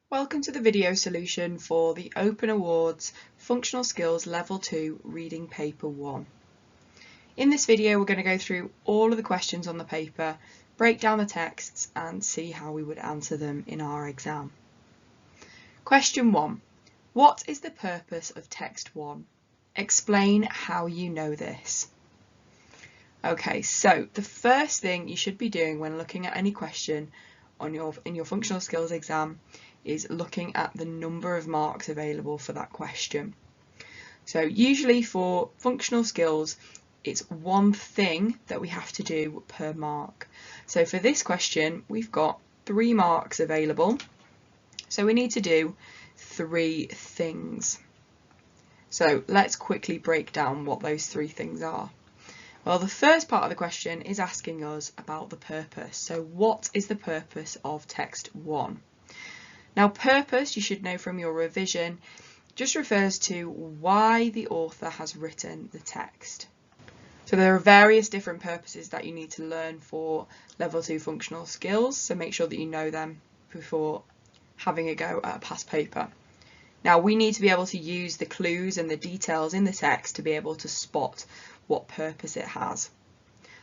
Welcome to the video solution for the Open Awards Functional Skills Level 2 Reading Paper 1. In this video we're going to go through all of the questions on the paper, break down the texts and see how we would answer them in our exam. Question 1. What is the purpose of text 1? Explain how you know this. Okay, so the first thing you should be doing when looking at any question in your functional skills exam is looking at the number of marks available for that question. So usually for functional skills it's one thing that we have to do per mark. So for this question we've got 3 marks available, so we need to do 3 things. So let's quickly break down what those 3 things are. Well, the first part of the question is asking us about the purpose. So what is the purpose of text 1? Now, purpose, you should know from your revision, just refers to why the author has written the text. So there are various different purposes that you need to learn for level 2 functional skills, so make sure that you know them before having a go at a past paper. Now, we need to be able to use the clues and the details in the text to be able to spot what purpose it has.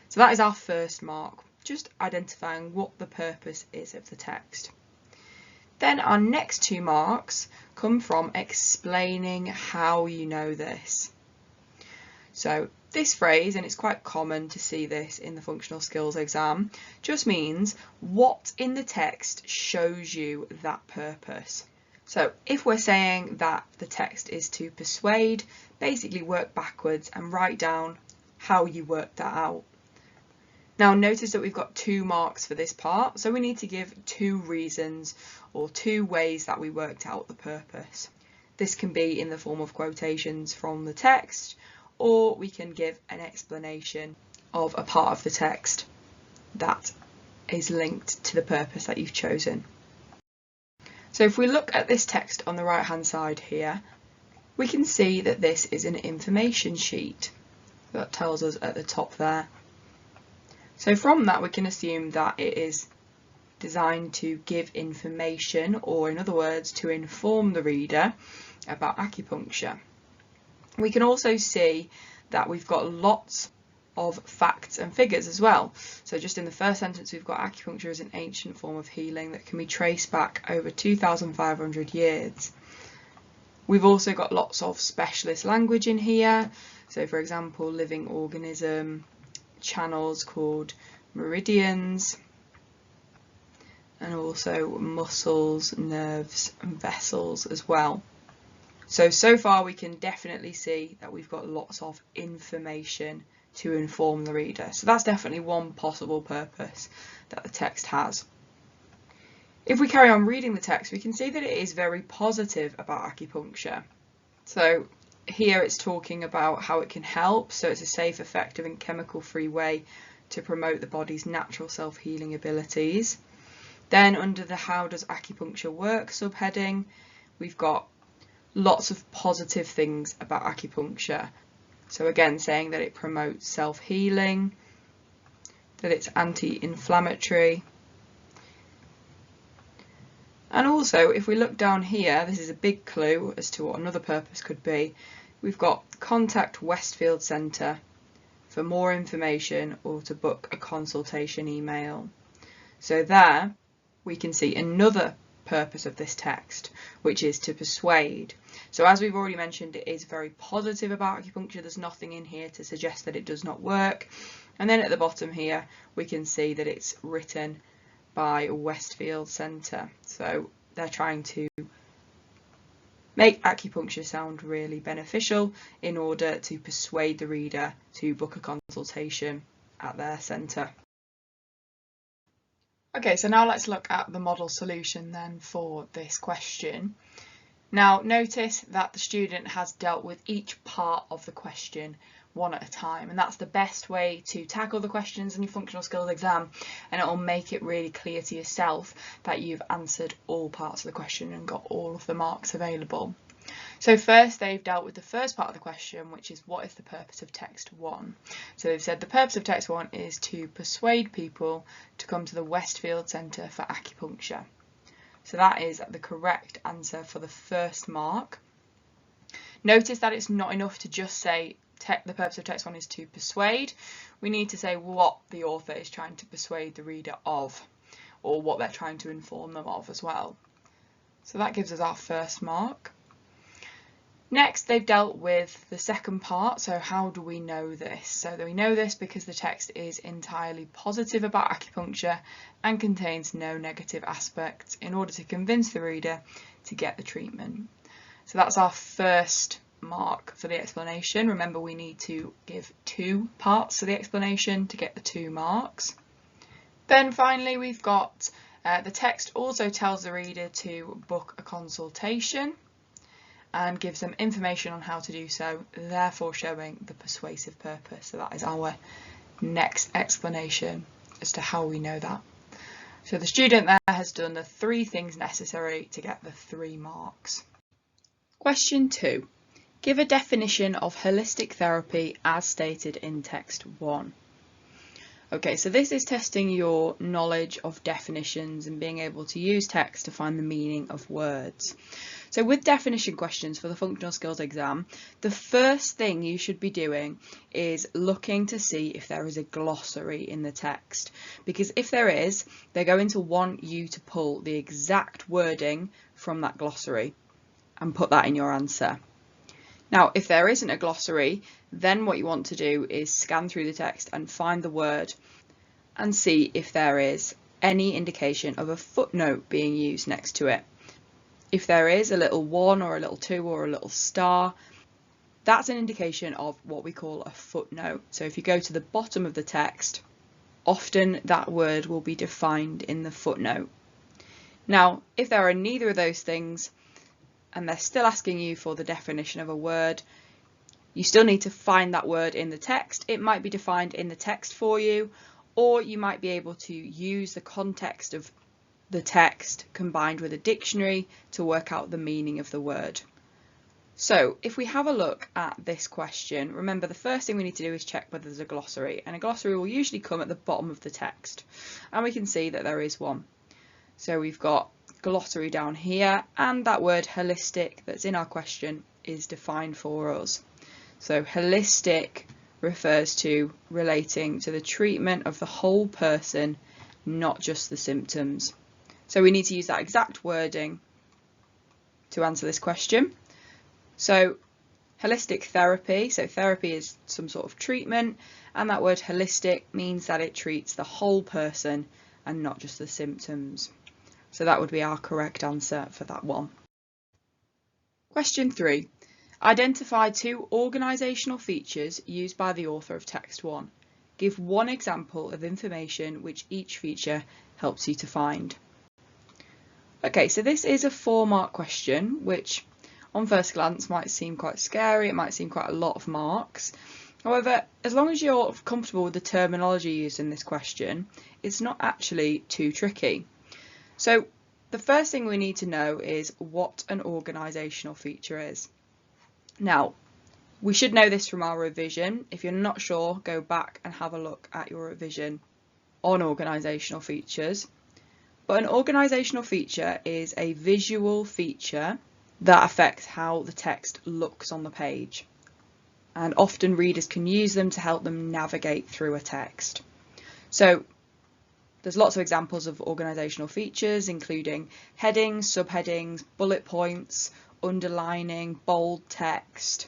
So that is our first mark, just identifying what the purpose is of the text. Then our next 2 marks come from explaining how you know this. So this phrase, and it's quite common to see this in the functional skills exam, just means what in the text shows you that purpose. So if we're saying that the text is to persuade, basically work backwards and write down how you work that out. Now notice that we've got 2 marks for this part, so we need to give 2 reasons or 2 ways that we worked out the purpose. This can be in the form of quotations from the text, or we can give an explanation of a part of the text that is linked to the purpose that you've chosen. So if we look at this text on the right hand side here, we can see that this is an information sheet. That tells us at the top there. So from that we can assume that it is designed to give information, or in other words to inform the reader about acupuncture. We can also see that we've got lots of facts and figures as well. So just in the first sentence we've got acupuncture is an ancient form of healing that can be traced back over 2,500 years. We've also got lots of specialist language in here. So for example, living organism, channels called meridians, and also muscles, nerves and vessels as well. So far we can definitely see that we've got lots of information to inform the reader. So that's definitely one possible purpose that the text has. If we carry on reading the text, we can see that it is very positive about acupuncture. So here it's talking about how it can help, so it's a safe, effective and chemical-free way to promote the body's natural self-healing abilities. Then under the how does acupuncture work subheading, we've got lots of positive things about acupuncture. So again, saying that it promotes self-healing, that it's anti-inflammatory. And also, if we look down here, this is a big clue as to what another purpose could be. We've got contact Westfield Centre for more information or to book a consultation email. So there we can see another purpose of this text, which is to persuade. So as we've already mentioned, it is very positive about acupuncture. There's nothing in here to suggest that it does not work. And then at the bottom here we can see that it's written by Westfield Centre. So they're trying to make acupuncture sound really beneficial in order to persuade the reader to book a consultation at their centre. Okay, so now let's look at the model solution then for this question. Now notice that the student has dealt with each part of the question one at a time, and that's the best way to tackle the questions in your functional skills exam, and it will make it really clear to yourself that you've answered all parts of the question and got all of the marks available. So first they've dealt with the first part of the question, which is what is the purpose of text 1. So they've said the purpose of text 1 is to persuade people to come to the Westfield Centre for acupuncture. So that is the correct answer for the first mark. Notice that it's not enough to just say the purpose of text 1 is to persuade. We need to say what the author is trying to persuade the reader of, or what they're trying to inform them of as well. So that gives us our first mark. Next, they've dealt with the second part, so how do we know this? So we know this because the text is entirely positive about acupuncture and contains no negative aspects in order to convince the reader to get the treatment. So that's our first mark for the explanation. Remember, we need to give 2 parts to the explanation to get the 2 marks. Then finally, we've got the text also tells the reader to book a consultation and gives them information on how to do so, therefore showing the persuasive purpose. So that is our next explanation as to how we know that. So the student there has done the 3 things necessary to get the 3 marks. Question 2. Give a definition of holistic therapy as stated in text 1. Okay, so this is testing your knowledge of definitions and being able to use text to find the meaning of words. So with definition questions for the functional skills exam, the first thing you should be doing is looking to see if there is a glossary in the text, because if there is, they're going to want you to pull the exact wording from that glossary and put that in your answer. Now, if there isn't a glossary, then what you want to do is scan through the text and find the word and see if there is any indication of a footnote being used next to it. If there is a little 1 or a little 2 or a little star, that's an indication of what we call a footnote. So if you go to the bottom of the text, often that word will be defined in the footnote. Now, if there are neither of those things, and they're still asking you for the definition of a word, you still need to find that word in the text. It might be defined in the text for you, or you might be able to use the context of the text combined with a dictionary to work out the meaning of the word. So if we have a look at this question, remember the first thing we need to do is check whether there's a glossary, and a glossary will usually come at the bottom of the text, and we can see that there is one. So we've got glossary down here, and that word holistic that's in our question is defined for us. So holistic refers to relating to the treatment of the whole person, not just the symptoms. So we need to use that exact wording to answer this question. So holistic therapy, so therapy is some sort of treatment, and that word holistic means that it treats the whole person and not just the symptoms. So that would be our correct answer for that one. Question 3. Identify 2 organisational features used by the author of text 1. Give 1 example of information which each feature helps you to find. Okay, so this is a 4-mark question, which on first glance might seem quite scary, it might seem quite a lot of marks. However, as long as you're comfortable with the terminology used in this question, it's not actually too tricky. So the first thing we need to know is what an organisational feature is. Now, we should know this from our revision. If you're not sure, go back and have a look at your revision on organisational features. But an organisational feature is a visual feature that affects how the text looks on the page. And often readers can use them to help them navigate through a text. So there's lots of examples of organisational features, including headings, subheadings, bullet points, underlining, bold text,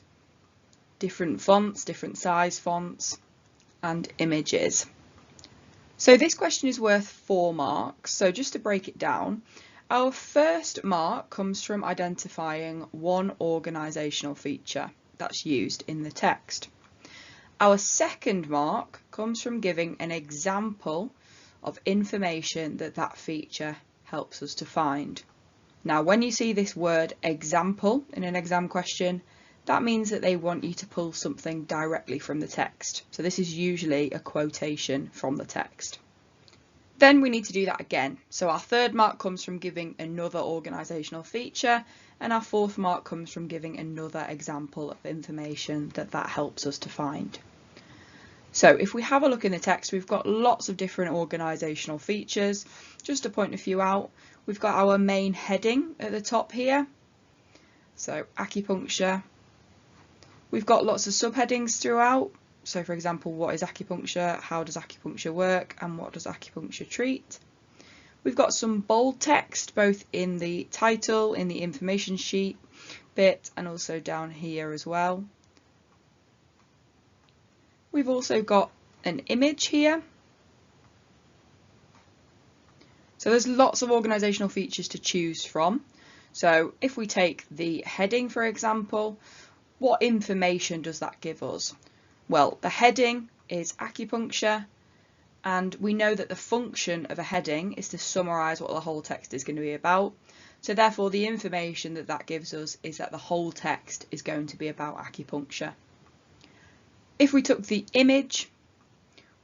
different fonts, different size fonts, and images. So this question is worth 4 marks. So just to break it down, our first mark comes from identifying 1 organisational feature that's used in the text. Our second mark comes from giving an example of information that feature helps us to find. Now, when you see this word example in an exam question, that means that they want you to pull something directly from the text. So this is usually a quotation from the text. Then we need to do that again. So our third mark comes from giving another organisational feature, and our fourth mark comes from giving another example of information that helps us to find. So if we have a look in the text, we've got lots of different organisational features. Just to point a few out, we've got our main heading at the top here. So acupuncture. We've got lots of subheadings throughout. So for example, what is acupuncture, how does acupuncture work, and what does acupuncture treat? We've got some bold text both in the title, in the information sheet bit, and also down here as well. We've also got an image here. So there's lots of organisational features to choose from. So if we take the heading, for example, what information does that give us? Well, the heading is acupuncture, and we know that the function of a heading is to summarise what the whole text is going to be about. So therefore the information that that gives us is that the whole text is going to be about acupuncture. If we took the image,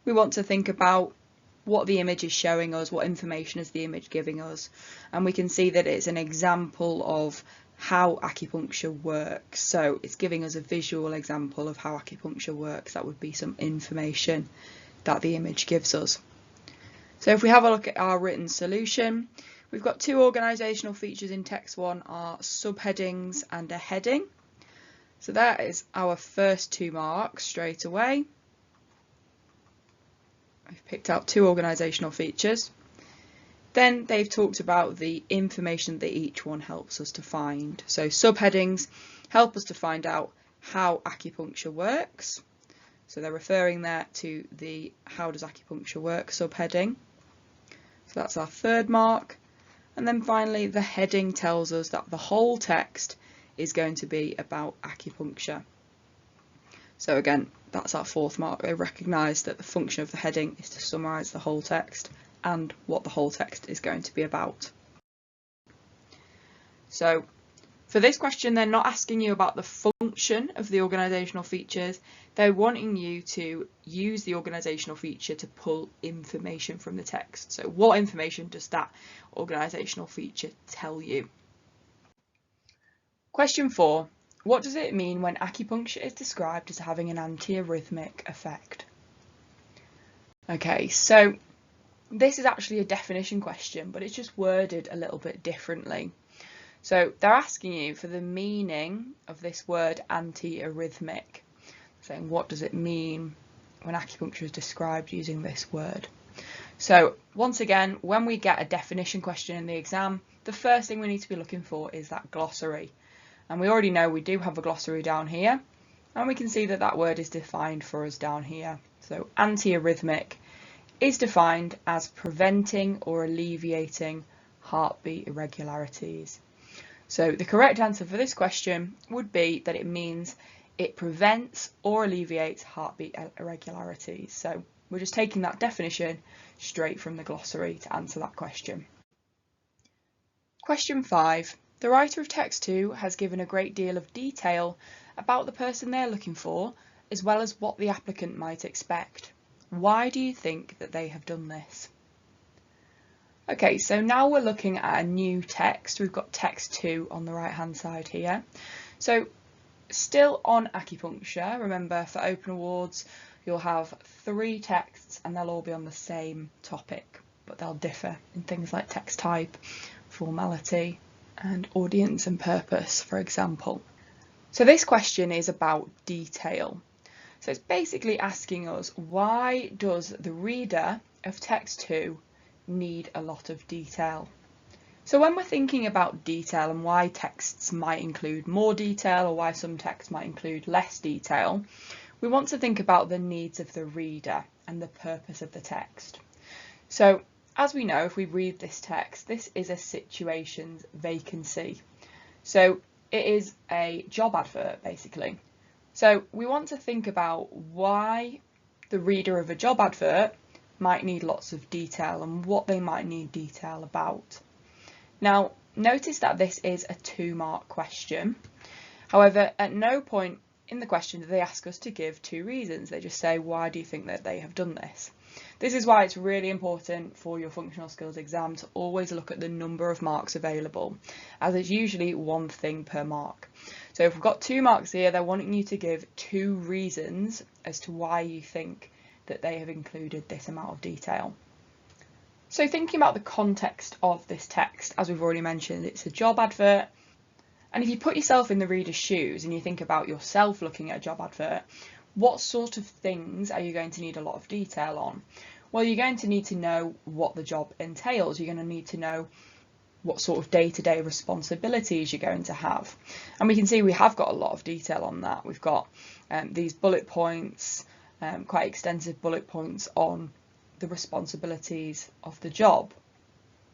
we want to think about what the image is showing us, what information is the image giving us, and we can see that it's an example of how acupuncture works. So it's giving us a visual example of how acupuncture works. That would be some information that the image gives us. So if we have a look at our written solution, we've got two organisational features in text one, are subheadings and a heading. So that is our first 2 marks straight away. I've picked out 2 organisational features. Then they've talked about the information that each one helps us to find. So subheadings help us to find out how acupuncture works. So they're referring there to the how does acupuncture work subheading. So that's our 3rd mark. And then finally the heading tells us that the whole text is going to be about acupuncture. So again, that's our 4th mark. They recognise that the function of the heading is to summarise the whole text and what the whole text is going to be about. So for this question, they're not asking you about the function of the organisational features. They're wanting you to use the organisational feature to pull information from the text. So what information does that organisational feature tell you? Question 4. What does it mean when acupuncture is described as having an antiarrhythmic effect? Okay, so this is actually a definition question, but it's just worded a little bit differently. So they're asking you for the meaning of this word antiarrhythmic, saying what does it mean when acupuncture is described using this word. So once again, when we get a definition question in the exam, the first thing we need to be looking for is that glossary. And we already know we do have a glossary down here, and we can see that that word is defined for us down here. So antiarrhythmic is defined as preventing or alleviating heartbeat irregularities. So the correct answer for this question would be that it means it prevents or alleviates heartbeat irregularities. So we're just taking that definition straight from the glossary to answer that question. Question 5. The writer of text 2 has given a great deal of detail about the person they are looking for, as well as what the applicant might expect. Why do you think that they have done this? Okay, so now we're looking at a new text. We've got text 2 on the right hand side here. So still on acupuncture, remember for open awards you'll have 3 texts and they'll all be on the same topic, but they'll differ in things like text type, formality, and audience and purpose, for example. So this question is about detail. So it's basically asking us, why does the reader of text 2 need a lot of detail? So when we're thinking about detail and why texts might include more detail or why some texts might include less detail, we want to think about the needs of the reader and the purpose of the text. So as we know, if we read this text, this is a situations vacancy. So it is a job advert basically. So we want to think about why the reader of a job advert might need lots of detail and what they might need detail about. Now notice that this is a 2-mark question. However, at no point in the question do they ask us to give 2 reasons. They just say, why do you think that they have done this? This is why it's really important for your functional skills exam to always look at the number of marks available, as it's usually 1 thing per mark. So if we've got 2 marks here, they're wanting you to give 2 reasons as to why you think that they have included this amount of detail. So thinking about the context of this text, as we've already mentioned, it's a job advert. And if you put yourself in the reader's shoes and you think about yourself looking at a job advert, what sort of things are you going to need a lot of detail on? Well, you're going to need to know what the job entails. You're going to need to know what sort of day-to-day responsibilities you're going to have. And we can see we have got a lot of detail on that. We've got these bullet points, quite extensive bullet points on the responsibilities of the job.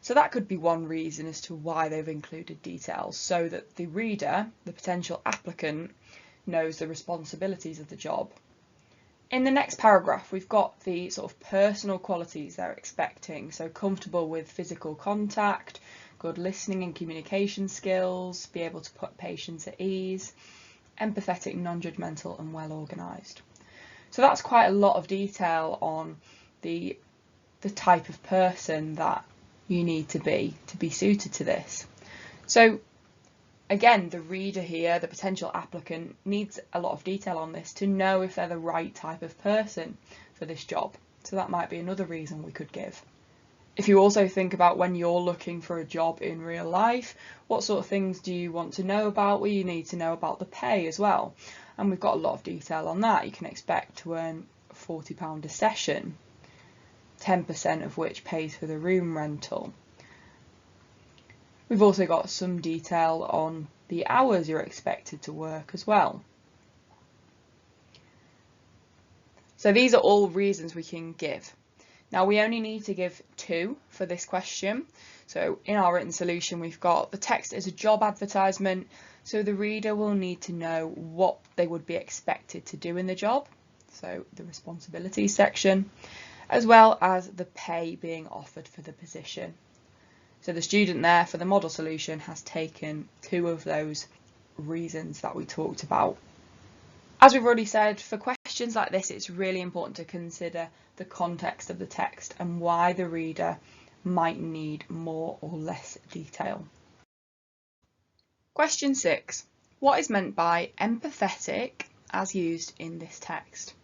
So that could be one reason as to why they've included details, so that the reader, the potential applicant, knows the responsibilities of the job. In the next paragraph, we've got the sort of personal qualities they're expecting. So comfortable with physical contact, good listening and communication skills, be able to put patients at ease, empathetic, non-judgmental and well organised. So that's quite a lot of detail on the type of person that you need to be suited to this. So again, the reader here, the potential applicant, needs a lot of detail on this to know if they're the right type of person for this job. So that might be another reason we could give. If you also think about when you're looking for a job in real life, what sort of things do you want to know about? Well, you need to know about the pay as well. And we've got a lot of detail on that. You can expect to earn £40 a session, 10% of which pays for the room rental. We've also got some detail on the hours you're expected to work as well. So these are all reasons we can give. Now we only need to give 2 for this question. So in our written solution we've got the text is a job advertisement, so the reader will need to know what they would be expected to do in the job, so the responsibilities section, as well as the pay being offered for the position. So the student there for the model solution has taken 2 of those reasons that we talked about. As we've already said, for questions like this, it's really important to consider the context of the text and why the reader might need more or less detail. Question 6. What is meant by empathetic as used in this text?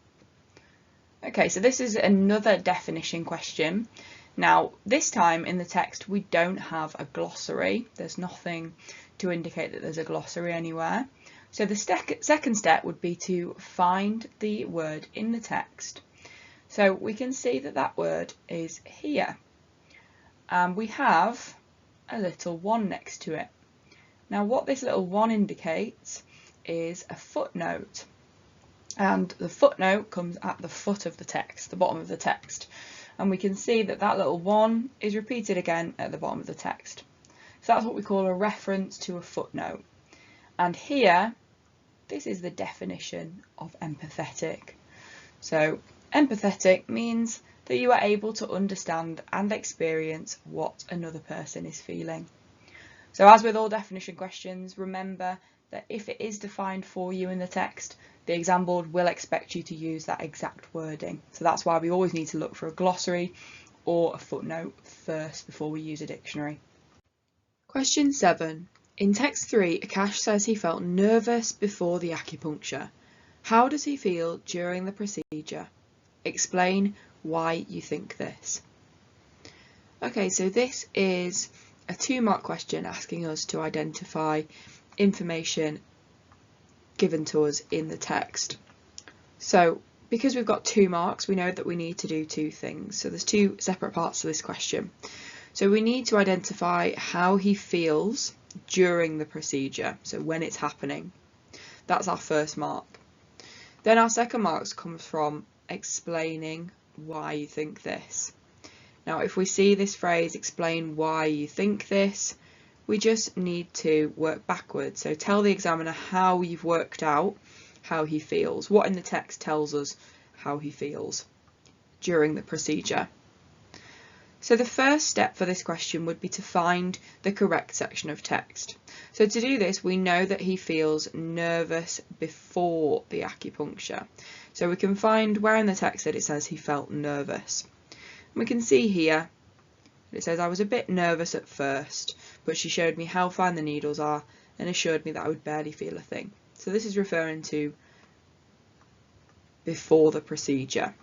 Okay, so this is another definition question. Now, this time in the text we don't have a glossary. There's nothing to indicate that there's a glossary anywhere. So the second step would be to find the word in the text. So we can see that that word is here. And we have a little 1 next to it. Now what this little 1 indicates is a footnote. And the footnote comes at the foot of the text, the bottom of the text. And we can see that that little 1 is repeated again at the bottom of the text. So that's what we call a reference to a footnote. And here, this is the definition of empathetic. So empathetic means that you are able to understand and experience what another person is feeling. So as with all definition questions, remember that if it is defined for you in the text, the exam board will expect you to use that exact wording. So that's why we always need to look for a glossary or a footnote first before we use a dictionary. Question 7. In text 3, Akash says he felt nervous before the acupuncture. How does he feel during the procedure? Explain why you think this. Okay, so this is a 2-mark question asking us to identify information given to us in the text. So because we've got 2 marks, we know that we need to do 2 things. So there's 2 separate parts to this question. So we need to identify how he feels during the procedure, so when it's happening. That's our first mark. Then our second mark comes from explaining why you think this. Now if we see this phrase, explain why you think this, we just need to work backwards. So tell the examiner how you've worked out how he feels, what in the text tells us how he feels during the procedure. So the first step for this question would be to find the correct section of text. So to do this, we know that he feels nervous before the acupuncture. So we can find where in the text that it says he felt nervous. And we can see here it says, I was a bit nervous at first, but she showed me how fine the needles are and assured me that I would barely feel a thing. So this is referring to before the procedure.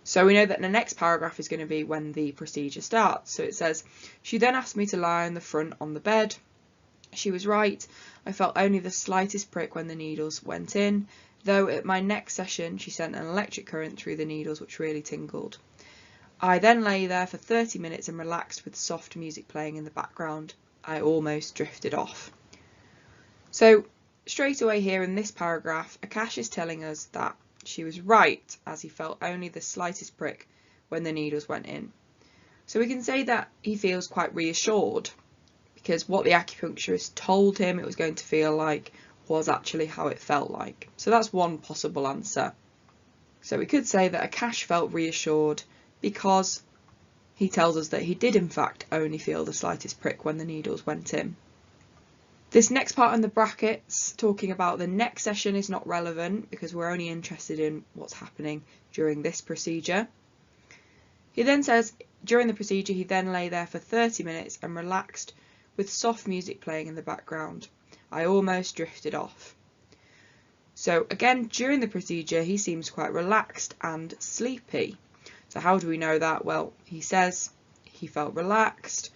So we know that the next paragraph is going to be when the procedure starts. So it says, she then asked me to lie on the front on the bed. She was right. I felt only the slightest prick when the needles went in, though at my next session she sent an electric current through the needles which really tingled. I then lay there for 30 minutes and relaxed with soft music playing in the background. I almost drifted off. So straight away here in this paragraph, Akash is telling us that she was right, as he felt only the slightest prick when the needles went in. So we can say that he feels quite reassured, because what the acupuncturist told him it was going to feel like was actually how it felt like. So that's one possible answer. So we could say that Akash felt reassured because he tells us that he did in fact only feel the slightest prick when the needles went in. This next part in the brackets, talking about the next session, is not relevant because we're only interested in what's happening during this procedure. He then says, during the procedure, he then lay there for 30 minutes and relaxed with soft music playing in the background. I almost drifted off. So again, during the procedure, he seems quite relaxed and sleepy. So how do we know that? Well, he says he felt relaxed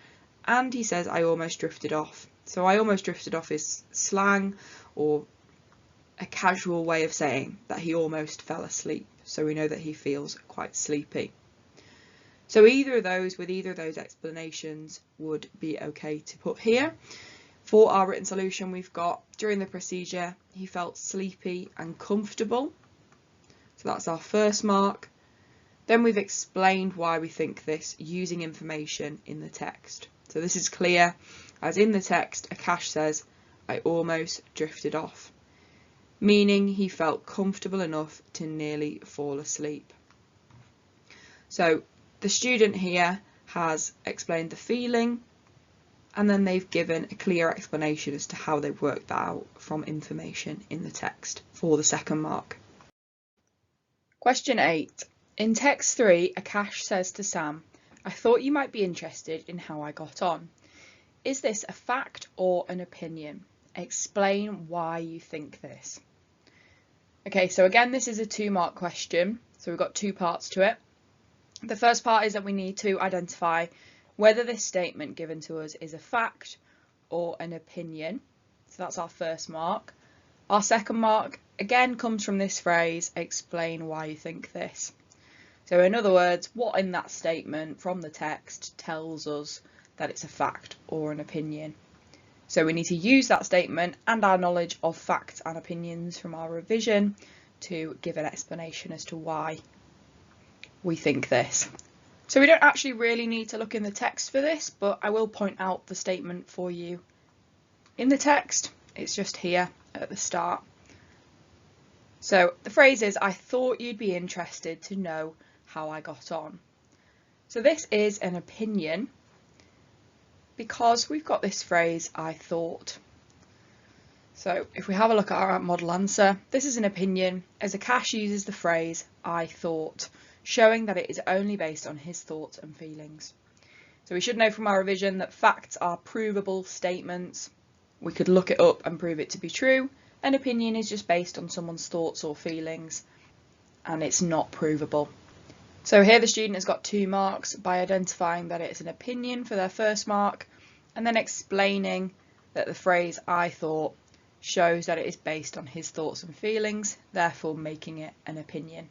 and he says, I almost drifted off. So I almost drifted off is slang or a casual way of saying that he almost fell asleep. So we know that he feels quite sleepy. So with either of those explanations would be okay to put here. For our written solution, we've got during the procedure, he felt sleepy and comfortable. So that's our first mark. Then we've explained why we think this using information in the text. So this is clear, as in the text, Akash says, I almost drifted off, meaning he felt comfortable enough to nearly fall asleep. So the student here has explained the feeling, and then they've given a clear explanation as to how they've worked that out from information in the text for the second mark. Question 8. In text 3, Akash says to Sam, I thought you might be interested in how I got on. Is this a fact or an opinion? Explain why you think this. Okay, so again, this is a 2-mark question, so we've got 2 parts to it. The first part is that we need to identify whether this statement given to us is a fact or an opinion. So that's our first mark. Our second mark again comes from this phrase, explain why you think this. So in other words, what in that statement from the text tells us that it's a fact or an opinion. So we need to use that statement and our knowledge of facts and opinions from our revision to give an explanation as to why we think this. So we don't actually really need to look in the text for this, but I will point out the statement for you in the text. It's just here at the start. So the phrase is, I thought you'd be interested to know how I got on. So this is an opinion because we've got this phrase, I thought. So if we have a look at our model answer, this is an opinion as Akash uses the phrase, I thought, showing that it is only based on his thoughts and feelings. So we should know from our revision that facts are provable statements. We could look it up and prove it to be true. An opinion is just based on someone's thoughts or feelings, and it's not provable. So here the student has got 2 marks by identifying that it's an opinion for their first mark, and then explaining that the phrase I thought shows that it is based on his thoughts and feelings, therefore making it an opinion.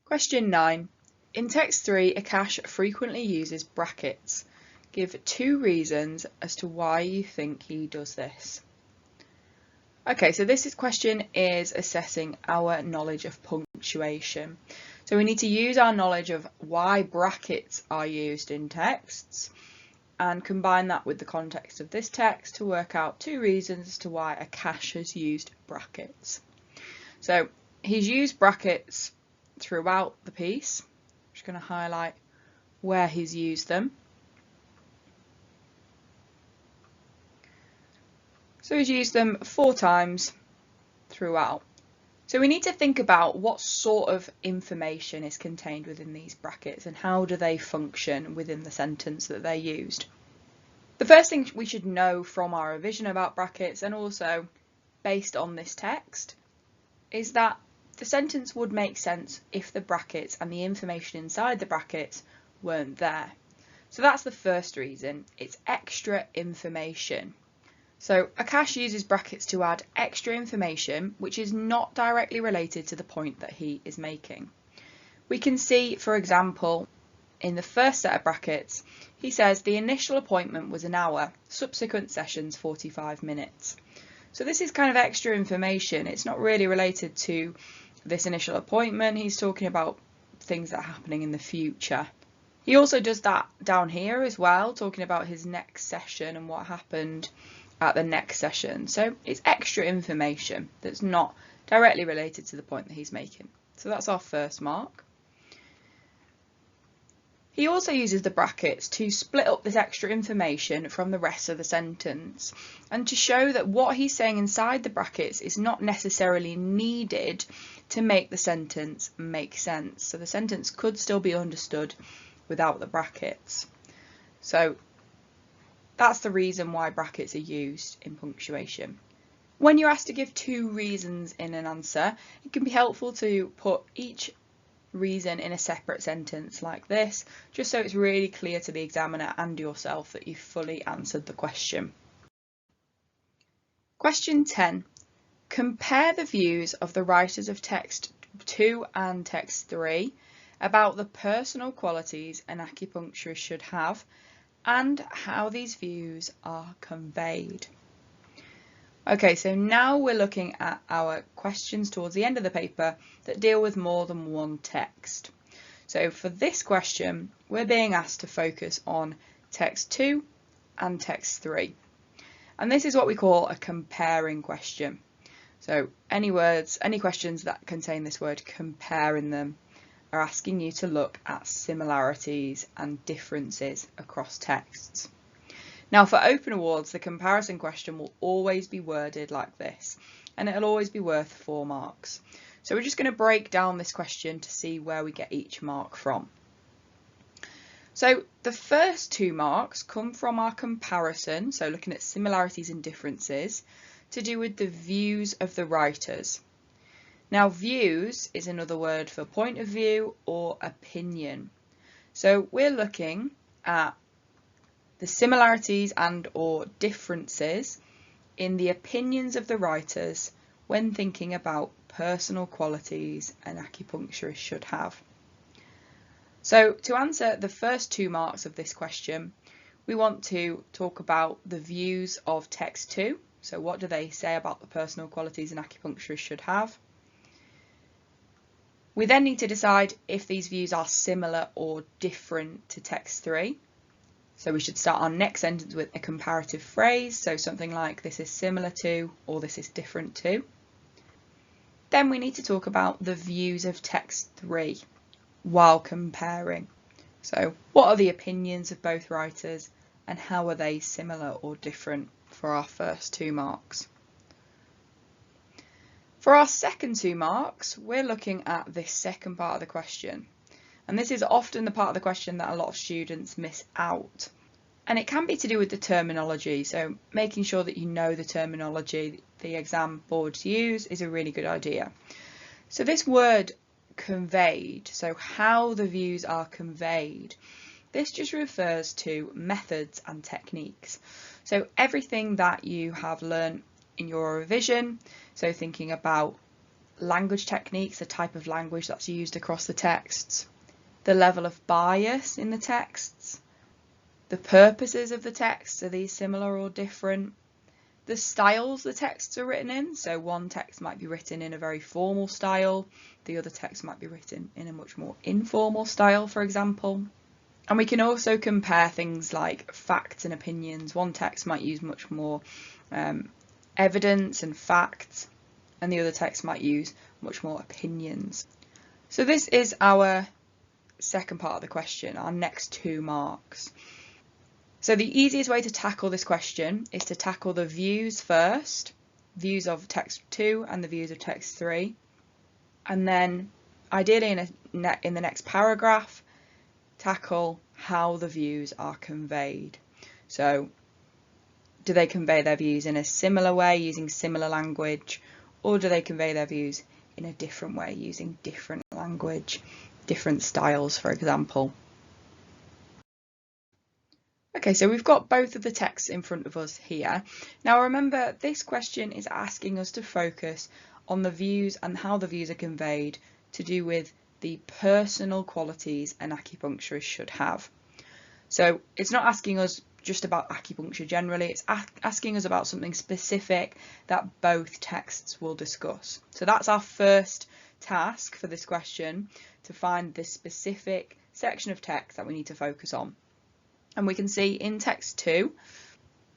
Question 9. In text 3, Akash frequently uses brackets. Give 2 reasons as to why you think he does this. Okay, so this question is assessing our knowledge of punctuation. So we need to use our knowledge of why brackets are used in texts and combine that with the context of this text to work out 2 reasons as to why Akash has used brackets. So he's used brackets throughout the piece. I'm just going to highlight where he's used them. So he's used them 4 times throughout. So we need to think about what sort of information is contained within these brackets and how do they function within the sentence that they're used. The first thing we should know from our revision about brackets, and also based on this text, is that the sentence would make sense if the brackets and the information inside the brackets weren't there. So that's the first reason. It's extra information. So Akash uses brackets to add extra information which is not directly related to the point that he is making. We can see, for example, in the first set of brackets, he says the initial appointment was an hour, subsequent sessions 45 minutes. So this is kind of extra information. It's not really related to this initial appointment. He's talking about things that are happening in the future. He also does that down here as well, talking about his next session and what happened at the next session. So it's extra information that's not directly related to the point that he's making. So that's our first mark. He also uses the brackets to split up this extra information from the rest of the sentence and to show that what he's saying inside the brackets is not necessarily needed to make the sentence make sense. So the sentence could still be understood without the brackets. So that's the reason why brackets are used in punctuation. When you're asked to give two reasons in an answer, it can be helpful to put each reason in a separate sentence like this, just so it's really clear to the examiner and yourself that you've fully answered the question. Question 10. Compare the views of the writers of text 2 and text 3 about the personal qualities an acupuncturist should have and how these views are conveyed. Okay, so now we're looking at our questions towards the end of the paper that deal with more than one text. So for this question, we're being asked to focus on text 2 and text 3. And this is what we call a comparing question. So any questions that contain this word compare in them are asking you to look at similarities and differences across texts. Now for open awards, the comparison question will always be worded like this, and it'll always be worth 4 marks. So we're just going to break down this question to see where we get each mark from. So the first 2 marks come from our comparison, so looking at similarities and differences, to do with the views of the writers. Now views is another word for point of view or opinion. So we're looking at the similarities and or differences in the opinions of the writers when thinking about personal qualities an acupuncturist should have. So to answer the first 2 marks of this question, we want to talk about the views of text 2. So what do they say about the personal qualities an acupuncturist should have? We then need to decide if these views are similar or different to text 3. So we should start our next sentence with a comparative phrase, so something like this is similar to or this is different to. Then we need to talk about the views of text 3 while comparing. So what are the opinions of both writers and how are they similar or different for our first 2 marks. For our second 2 marks, we're looking at this second part of the question. And this is often the part of the question that a lot of students miss out. And it can be to do with the terminology, so making sure that you know the terminology the exam boards use is a really good idea. So this word conveyed, so how the views are conveyed, this just refers to methods and techniques. So everything that you have learned in your revision, so thinking about language techniques, the type of language that's used across the texts, the level of bias in the texts, the purposes of the text, are these similar or different, the styles the texts are written in, so one text might be written in a very formal style, the other text might be written in a much more informal style, for example. And we can also compare things like facts and opinions. One text might use much more evidence and facts, and the other text might use much more opinions. So this is our second part of the question, our next 2 marks. So the easiest way to tackle this question is to tackle the views first, views of text 2 and the views of text 3, and then ideally in the next paragraph tackle how the views are conveyed. So do they convey their views in a similar way using similar language, or do they convey their views in a different way using different language, different styles, for example. Okay, so we've got both of the texts in front of us here. Now remember, this question is asking us to focus on the views and how the views are conveyed to do with the personal qualities an acupuncturist should have. So it's not asking us just about acupuncture generally, it's asking us about something specific that both texts will discuss. So that's our first task for this question, to find this specific section of text that we need to focus on. And we can see in text 2,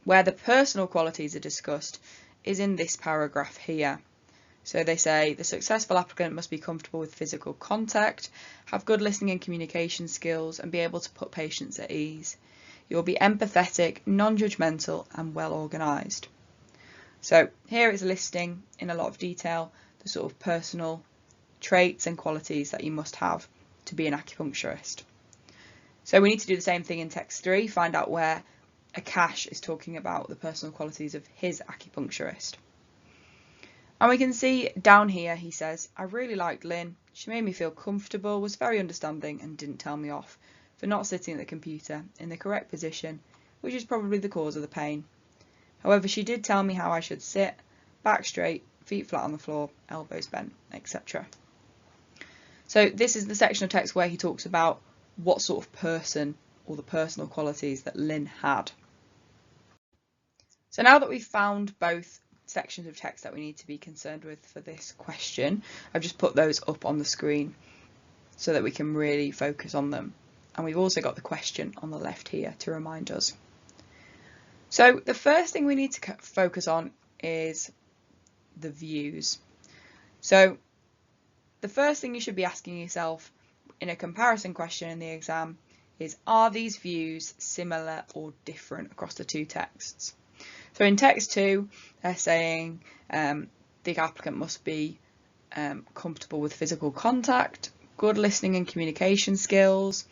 where the personal qualities are discussed, is in this paragraph here. So they say the successful applicant must be comfortable with physical contact, have good listening and communication skills, and be able to put patients at ease. You will be empathetic, non-judgmental, and well organised. So here it's listing in a lot of detail the sort of personal traits and qualities that you must have to be an acupuncturist. So we need to do the same thing in text 3, find out where Akash is talking about the personal qualities of his acupuncturist. And we can see down here he says, I really liked Lynn. She made me feel comfortable, was very understanding, and didn't tell me off for not sitting at the computer in the correct position, which is probably the cause of the pain. However, she did tell me how I should sit, back straight, feet flat on the floor, elbows bent, etc. So this is the section of text where he talks about what sort of person or the personal qualities that Lynn had. So now that we've found both sections of text that we need to be concerned with for this question, I've just put those up on the screen so that we can really focus on them. And we've also got the question on the left here to remind us. So the first thing we need to focus on is the views. So the first thing you should be asking yourself in a comparison question in the exam is, are these views similar or different across the two texts? So in text 2, they're saying the applicant must be comfortable with physical contact, good listening and communication skills,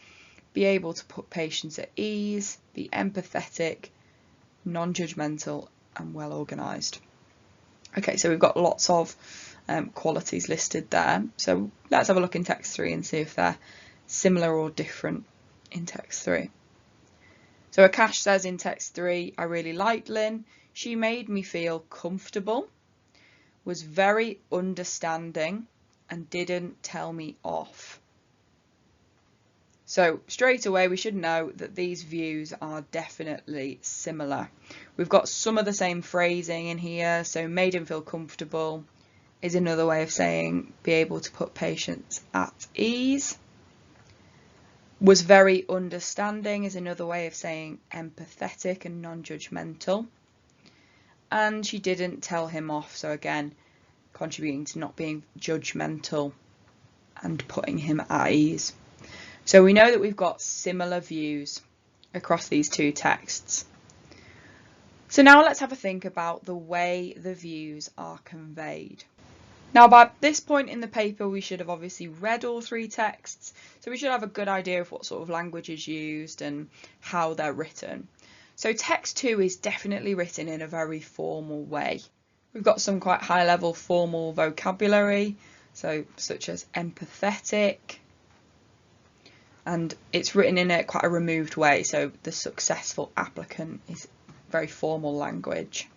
be able to put patients at ease, be empathetic, non-judgmental, and well organised. Okay, so we've got lots of qualities listed there. So let's have a look in text 3 and see if they're similar or different in text 3. So Akash says in text 3, I really liked Lynn. She made me feel comfortable, was very understanding, and didn't tell me off. So straight away we should know that these views are definitely similar. We've got some of the same phrasing in here. So made him feel comfortable is another way of saying be able to put patients at ease. Was very understanding is another way of saying empathetic and non-judgmental. And she didn't tell him off, so again contributing to not being judgmental and putting him at ease. So we know that we've got similar views across these two texts. So now let's have a think about the way the views are conveyed. Now by this point in the paper we should have obviously read all three texts, so we should have a good idea of what sort of language is used and how they're written. So text 2 is definitely written in a very formal way. We've got some quite high level formal vocabulary, so such as empathetic, and it's written in quite a removed way, so the successful applicant is very formal language.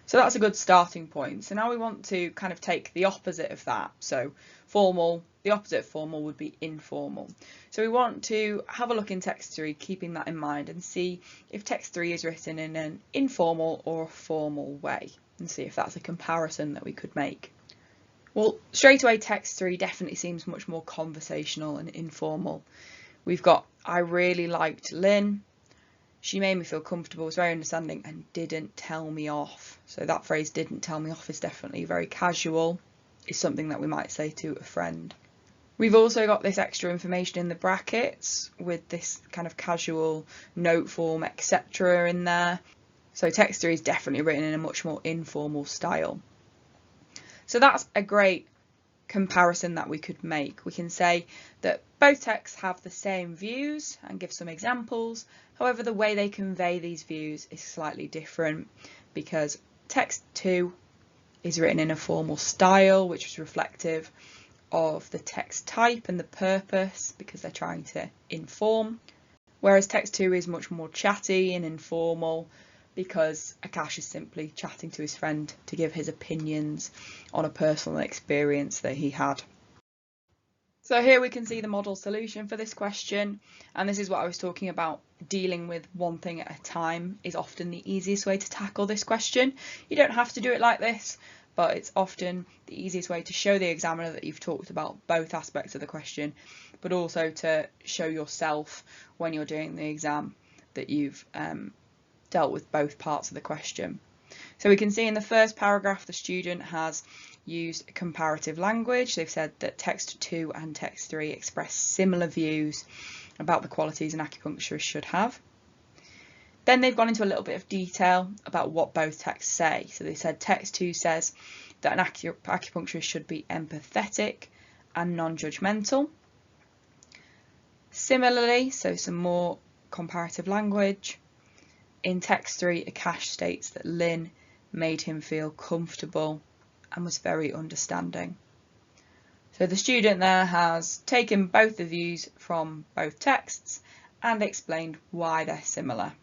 So that's a good starting point. So now we want to kind of take the opposite of that. So formal, the opposite of formal would be informal. So we want to have a look in text 3, keeping that in mind, and see if text 3 is written in an informal or a formal way, and see if that's a comparison that we could make. Well, straight away text 3 definitely seems much more conversational and informal. We've got, I really liked Lynn. She made me feel comfortable, was very understanding, and didn't tell me off. So that phrase, didn't tell me off, is definitely very casual. It's something that we might say to a friend. We've also got this extra information in the brackets with this kind of casual note form, etc. in there. So text 3 is definitely written in a much more informal style. So that's a great comparison that we could make. We can say that both texts have the same views and give some examples. However, the way they convey these views is slightly different, because text 2 is written in a formal style, which is reflective of the text type and the purpose, because they're trying to inform. Whereas text 2 is much more chatty and informal, because Akash is simply chatting to his friend to give his opinions on a personal experience that he had. So here we can see the model solution for this question, and this is what I was talking about. Dealing with one thing at a time is often the easiest way to tackle this question. You don't have to do it like this, but it's often the easiest way to show the examiner that you've talked about both aspects of the question, but also to show yourself when you're doing the exam that you've dealt with both parts of the question. So we can see in the first paragraph the student has used comparative language. They've said that text 2 and text 3 express similar views about the qualities an acupuncturist should have. Then they've gone into a little bit of detail about what both texts say. So they said text 2 says that an acupuncturist should be empathetic and non-judgmental. Similarly, so some more comparative language. In text 3, Akash states that Lynn made him feel comfortable and was very understanding. So the student there has taken both the views from both texts and explained why they're similar.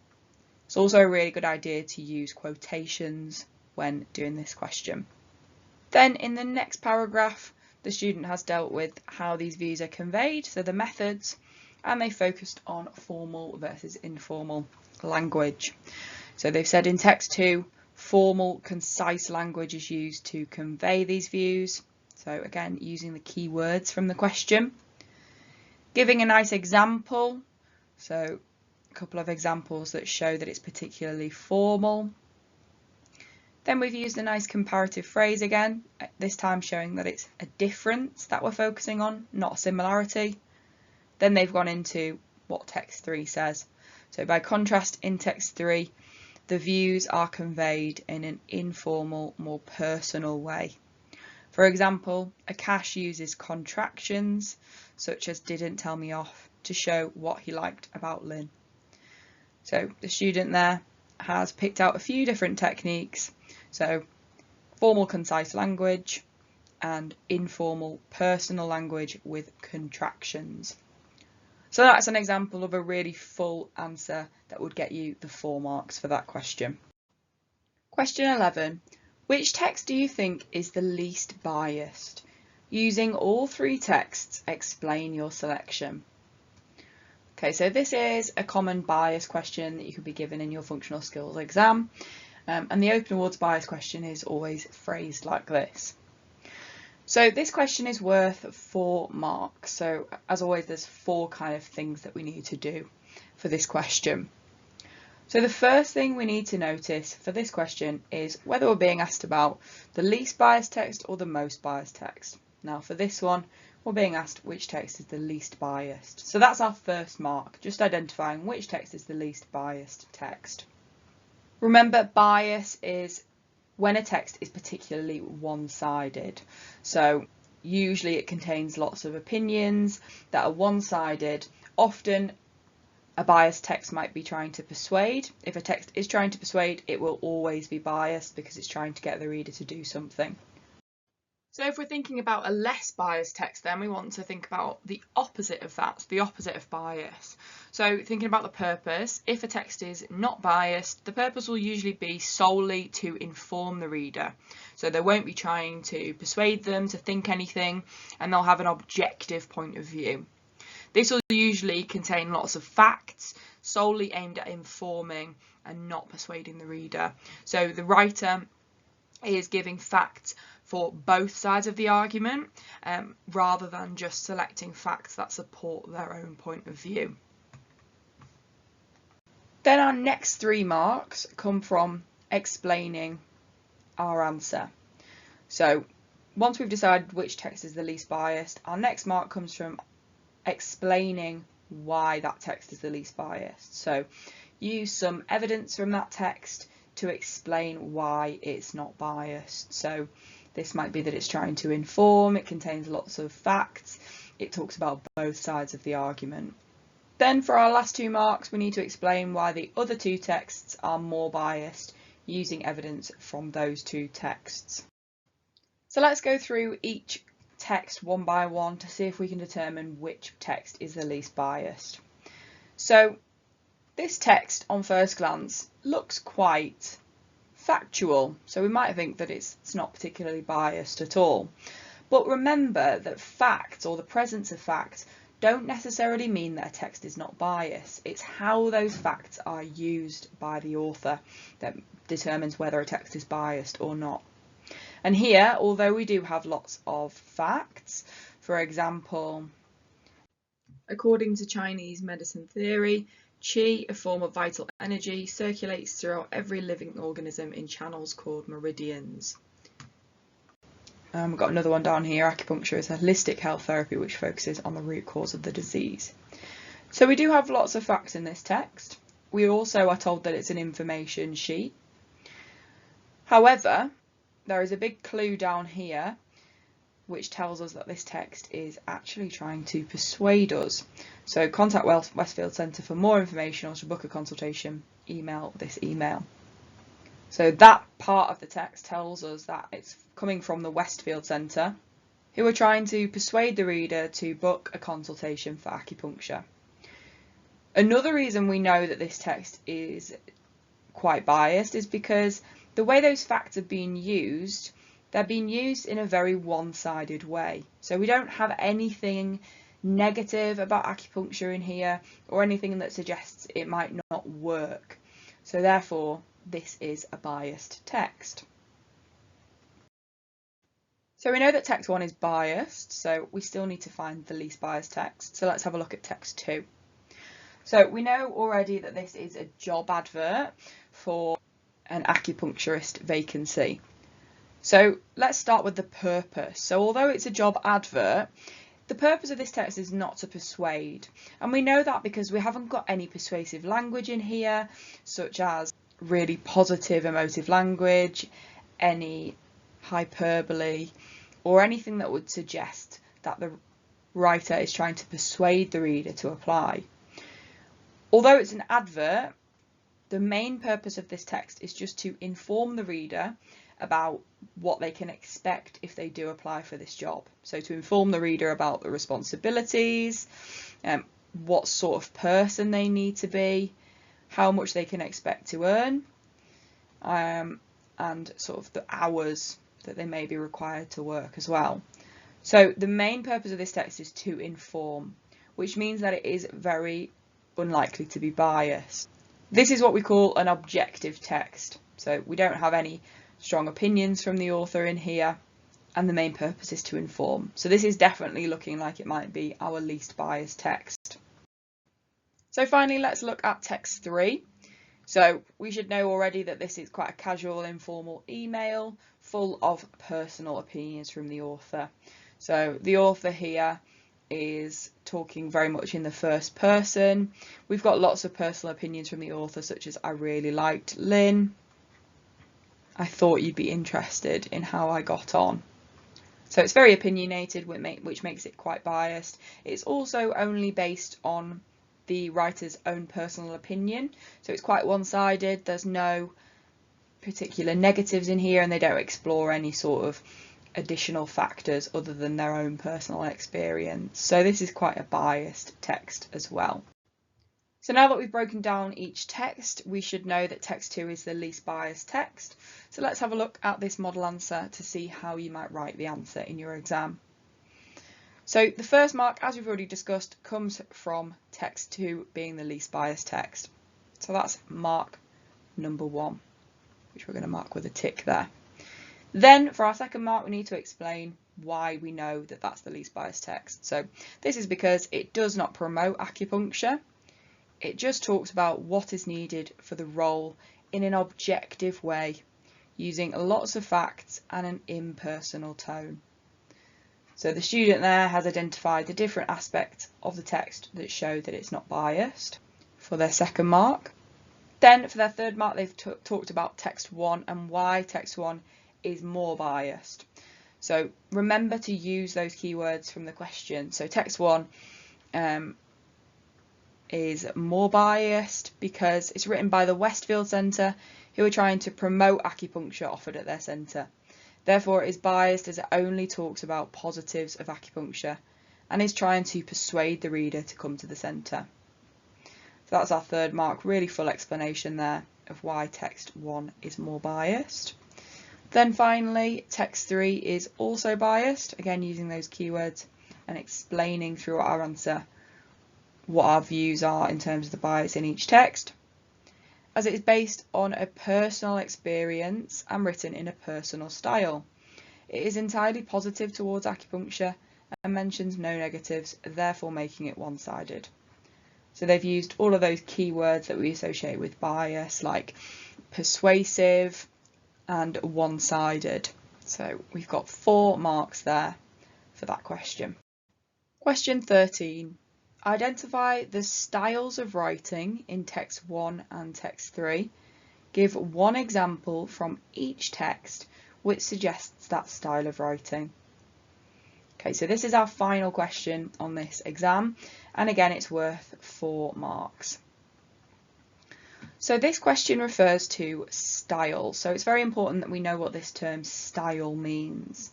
It's also a really good idea to use quotations when doing this question. Then in the next paragraph, the student has dealt with how these views are conveyed, so the methods, and they focused on formal versus informal language. So they've said in text 2, formal, concise language is used to convey these views. So again, using the key words from the question. Giving a nice example, so a couple of examples that show that it's particularly formal. Then we've used a nice comparative phrase again, this time showing that it's a difference that we're focusing on, not a similarity. Then they've gone into what text 3 says. So by contrast, in text 3, the views are conveyed in an informal, more personal way. For example, Akash uses contractions, such as didn't tell me off, to show what he liked about Lynn. So the student there has picked out a few different techniques. So formal, concise language and informal, personal language with contractions. So that's an example of a really full answer that would get you the 4 marks for that question. Question 11. Which text do you think is the least biased? Using all 3 texts, explain your selection. Okay, so this is a common bias question that you could be given in your functional skills exam. And the open awards bias question is always phrased like this. So this question is worth 4 marks. So as always, there's 4 kind of things that we need to do for this question. So the first thing we need to notice for this question is whether we're being asked about the least biased text or the most biased text. Now for this one, we're being asked which text is the least biased. So that's our first mark, just identifying which text is the least biased text. Remember, bias is when a text is particularly one-sided. So usually it contains lots of opinions that are one-sided. Often a biased text might be trying to persuade. If a text is trying to persuade, it will always be biased because it's trying to get the reader to do something. So if we're thinking about a less biased text, then we want to think about the opposite of that, the opposite of bias. So thinking about the purpose, if a text is not biased, the purpose will usually be solely to inform the reader. So they won't be trying to persuade them to think anything, and they'll have an objective point of view. This will usually contain lots of facts, solely aimed at informing and not persuading the reader. So the writer is giving facts for both sides of the argument, rather than just selecting facts that support their own point of view. Then our next 3 marks come from explaining our answer. So once we've decided which text is the least biased, our next mark comes from explaining why that text is the least biased. So use some evidence from that text to explain why it's not biased. So this might be that it's trying to inform, it contains lots of facts, it talks about both sides of the argument. Then for our last 2 marks, we need to explain why the other 2 texts are more biased, using evidence from those 2 texts. So let's go through each text one by one to see if we can determine which text is the least biased. So this text on first glance looks quite factual, so we might think that it's not particularly biased at all. But remember that facts, or the presence of facts, don't necessarily mean that a text is not biased. It's how those facts are used by the author that determines whether a text is biased or not. And here, although we do have lots of facts, for example, according to Chinese medicine theory, qi, a form of vital energy, circulates throughout every living organism in channels called meridians. We've got another one down here. Acupuncture is a holistic health therapy which focuses on the root cause of the disease. So we do have lots of facts in this text. We also are told that it's an information sheet. However, there is a big clue down here which tells us that this text is actually trying to persuade us. So contact Westfield Centre for more information or to book a consultation, email this email. So that part of the text tells us that it's coming from the Westfield Centre, who are trying to persuade the reader to book a consultation for acupuncture. Another reason we know that this text is quite biased is because the way those facts are being used, they're being used in a very one-sided way. So we don't have anything negative about acupuncture in here or anything that suggests it might not work. So therefore, this is a biased text. So we know that text 1 is biased, so we still need to find the least biased text. So let's have a look at text 2. So we know already that this is a job advert for an acupuncturist vacancy. So let's start with the purpose. So although it's a job advert, the purpose of this text is not to persuade. And we know that because we haven't got any persuasive language in here, such as really positive emotive language, any hyperbole, or anything that would suggest that the writer is trying to persuade the reader to apply. Although it's an advert, the main purpose of this text is just to inform the reader about what they can expect if they do apply for this job. So to inform the reader about the responsibilities, what sort of person they need to be, how much they can expect to earn, and sort of the hours that they may be required to work as well. So the main purpose of this text is to inform, which means that it is very unlikely to be biased. This is what we call an objective text. So we don't have any strong opinions from the author in here, and the main purpose is to inform. So this is definitely looking like it might be our least biased text. So finally, let's look at text 3. So we should know already that this is quite a casual, informal email full of personal opinions from the author. So the author here is talking very much in the first person. We've got lots of personal opinions from the author, such as I really liked Lynn. I thought you'd be interested in how I got on. So it's very opinionated, which makes it quite biased. It's also only based on the writer's own personal opinion, so it's quite one-sided. There's no particular negatives in here, and they don't explore any sort of additional factors other than their own personal experience. So this is quite a biased text as well. So now that we've broken down each text, we should know that text 2 is the least biased text. So let's have a look at this model answer to see how you might write the answer in your exam. So the first mark, as we've already discussed, comes from text 2 being the least biased text. So that's mark number 1, which we're going to mark with a tick there. Then for our second mark, we need to explain why we know that that's the least biased text. So this is because it does not promote acupuncture. It just talks about what is needed for the role in an objective way, using lots of facts and an impersonal tone. So the student there has identified the different aspects of the text that show that it's not biased for their second mark. Then for their third mark, they've talked about text 1 and why text 1 is more biased. So remember to use those keywords from the question. So text 1 is more biased because it's written by the Westfield Centre, who are trying to promote acupuncture offered at their centre. Therefore, it is biased as it only talks about positives of acupuncture and is trying to persuade the reader to come to the centre. So that's our third mark, really full explanation there of why text 1 is more biased. Then finally, text 3 is also biased, again using those keywords and explaining throughout our answer what our views are in terms of the bias in each text, as it is based on a personal experience and written in a personal style. It is entirely positive towards acupuncture and mentions no negatives, therefore making it one-sided. So they've used all of those keywords that we associate with bias, like persuasive and one-sided. So we've got 4 marks there for that question. Question 13. Identify the styles of writing in text 1 and text 3. Give one example from each text which suggests that style of writing. Okay, so this is our final question on this exam, and again it's worth 4 marks. So this question refers to style, so it's very important that we know what this term style means.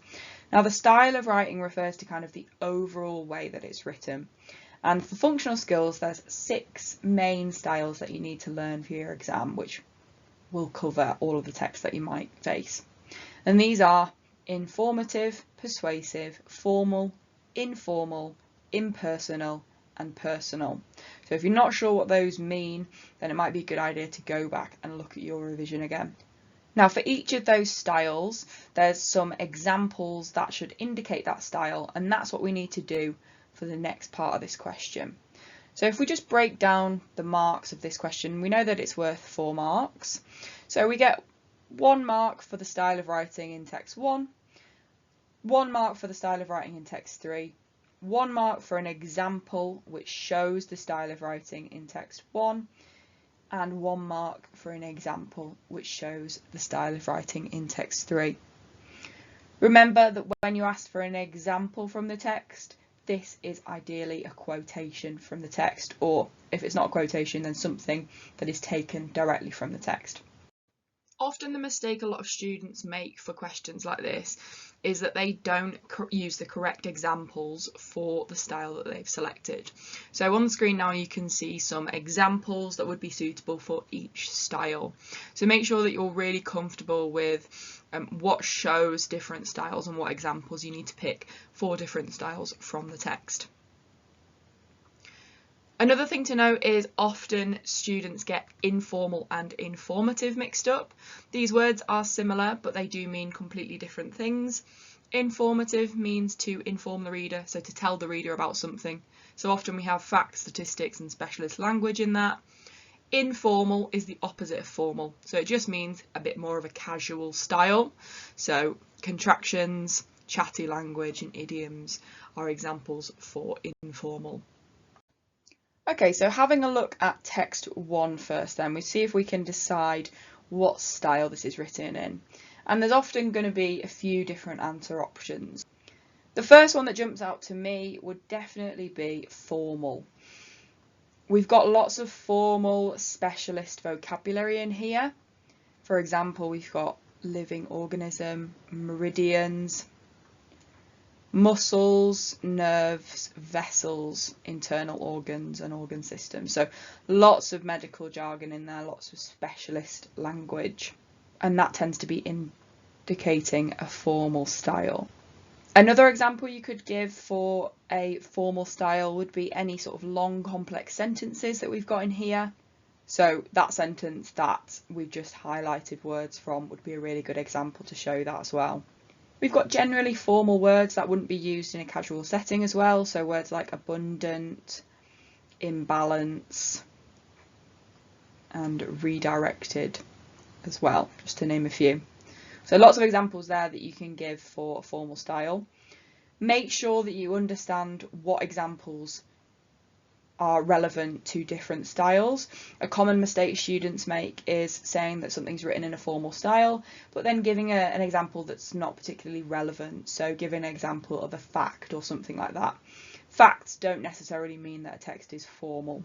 Now the style of writing refers to kind of the overall way that it's written. And for functional skills, there's 6 main styles that you need to learn for your exam, which will cover all of the text that you might face. And these are informative, persuasive, formal, informal, impersonal, and personal. So if you're not sure what those mean, then it might be a good idea to go back and look at your revision again. Now for each of those styles, there's some examples that should indicate that style, and that's what we need to do for the next part of this question. So if we just break down the marks of this question, we know that it's worth 4 marks. So we get 1 mark for the style of writing in text 1, 1 mark for the style of writing in text 3, 1 mark for an example which shows the style of writing in text 1, and 1 mark for an example which shows the style of writing in text 3. Remember that when you ask for an example from the text, this is ideally a quotation from the text, or if it's not a quotation, then something that is taken directly from the text. Often the mistake a lot of students make for questions like this is that they don't use the correct examples for the style that they've selected. So on the screen now you can see some examples that would be suitable for each style. So make sure that you're really comfortable with what shows different styles and what examples you need to pick for different styles from the text. Another thing to note is often students get informal and informative mixed up. These words are similar, but they do mean completely different things. Informative means to inform the reader, so to tell the reader about something. So often we have facts, statistics and specialist language in that. Informal is the opposite of formal, so it just means a bit more of a casual style. So contractions, chatty language and idioms are examples for informal. Okay, so having a look at text 1 first, then we see if we can decide what style this is written in. And there's often going to be a few different answer options. The first one that jumps out to me would definitely be formal. We've got lots of formal specialist vocabulary in here. For example, we've got living organism, meridians, muscles, nerves, vessels, internal organs and organ systems. So lots of medical jargon in there, lots of specialist language, and that tends to be indicating a formal style. Another example you could give for a formal style would be any sort of long complex sentences that we've got in here. So that sentence that we've just highlighted words from would be a really good example to show that as well. We've got generally formal words that wouldn't be used in a casual setting as well, so words like abundant, imbalance and redirected as well, just to name a few. So lots of examples there that you can give for a formal style. Make sure that you understand what examples are relevant to different styles. A common mistake students make is saying that something's written in a formal style, but then giving an example that's not particularly relevant. So give an example of a fact or something like that. Facts don't necessarily mean that a text is formal.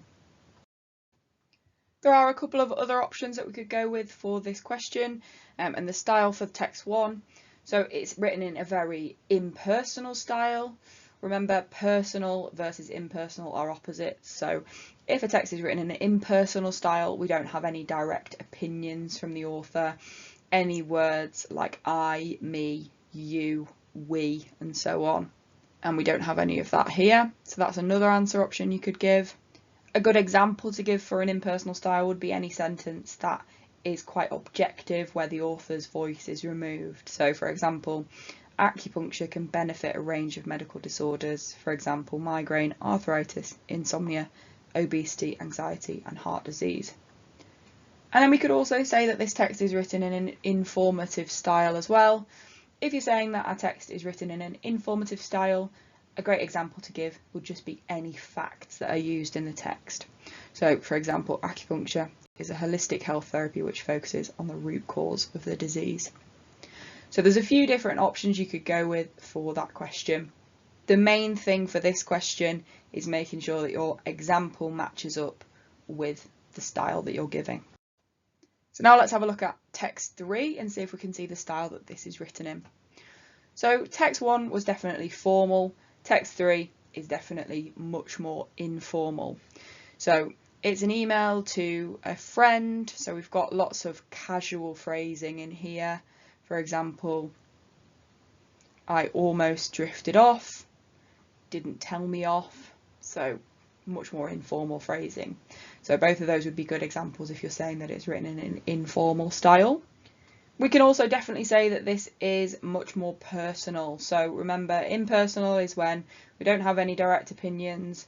There are a couple of other options that we could go with for this question and the style for text 1. So it's written in a very impersonal style. Remember, personal versus impersonal are opposites. So if a text is written in an impersonal style, we don't have any direct opinions from the author, any words like I, me, you, we, and so on. And we don't have any of that here. So that's another answer option you could give. A good example to give for an impersonal style would be any sentence that is quite objective, where the author's voice is removed. So for example, acupuncture can benefit a range of medical disorders, for example, migraine, arthritis, insomnia, obesity, anxiety, and heart disease. And then we could also say that this text is written in an informative style as well. If you're saying that our text is written in an informative style, a great example to give would just be any facts that are used in the text. So, for example, acupuncture is a holistic health therapy which focuses on the root cause of the disease. So there's a few different options you could go with for that question. The main thing for this question is making sure that your example matches up with the style that you're giving. So now let's have a look at text 3 and see if we can see the style that this is written in. So text 1 was definitely formal. Text 3 is definitely much more informal. So it's an email to a friend. So we've got lots of casual phrasing in here. For example, I almost drifted off, didn't tell me off. So much more informal phrasing. So both of those would be good examples if you're saying that it's written in an informal style. We can also definitely say that this is much more personal. So remember, impersonal is when we don't have any direct opinions.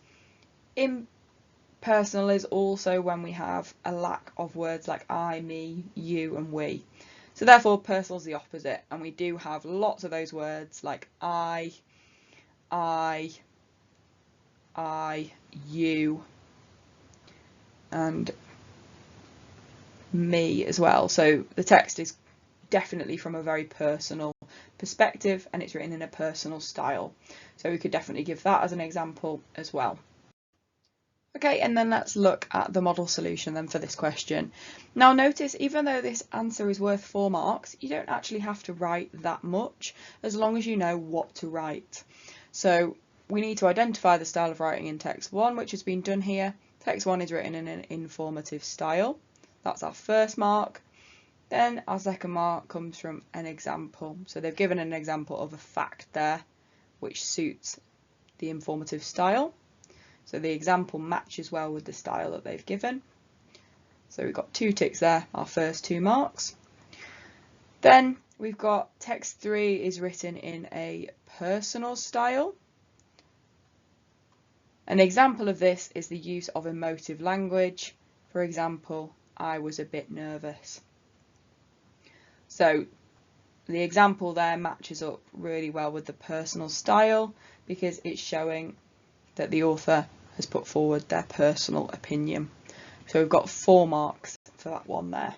Impersonal is also when we have a lack of words like I, me, you, and we. So therefore, personal is the opposite, and we do have lots of those words like I, you, and me as well. So the text is definitely from a very personal perspective, and it's written in a personal style. So we could definitely give that as an example as well. Okay, and then let's look at the model solution then for this question. Now notice, even though this answer is worth 4 marks, you don't actually have to write that much as long as you know what to write. So we need to identify the style of writing in text 1, which has been done here. Text 1 is written in an informative style. That's our first mark. Then our second mark comes from an example. So they've given an example of a fact there, which suits the informative style. So the example matches well with the style that they've given. So we've got 2 ticks there, our first 2 marks. Then we've got text 3 is written in a personal style. An example of this is the use of emotive language. For example, I was a bit nervous. So the example there matches up really well with the personal style because it's showing that the author has put forward their personal opinion. So we've got 4 marks for that one there.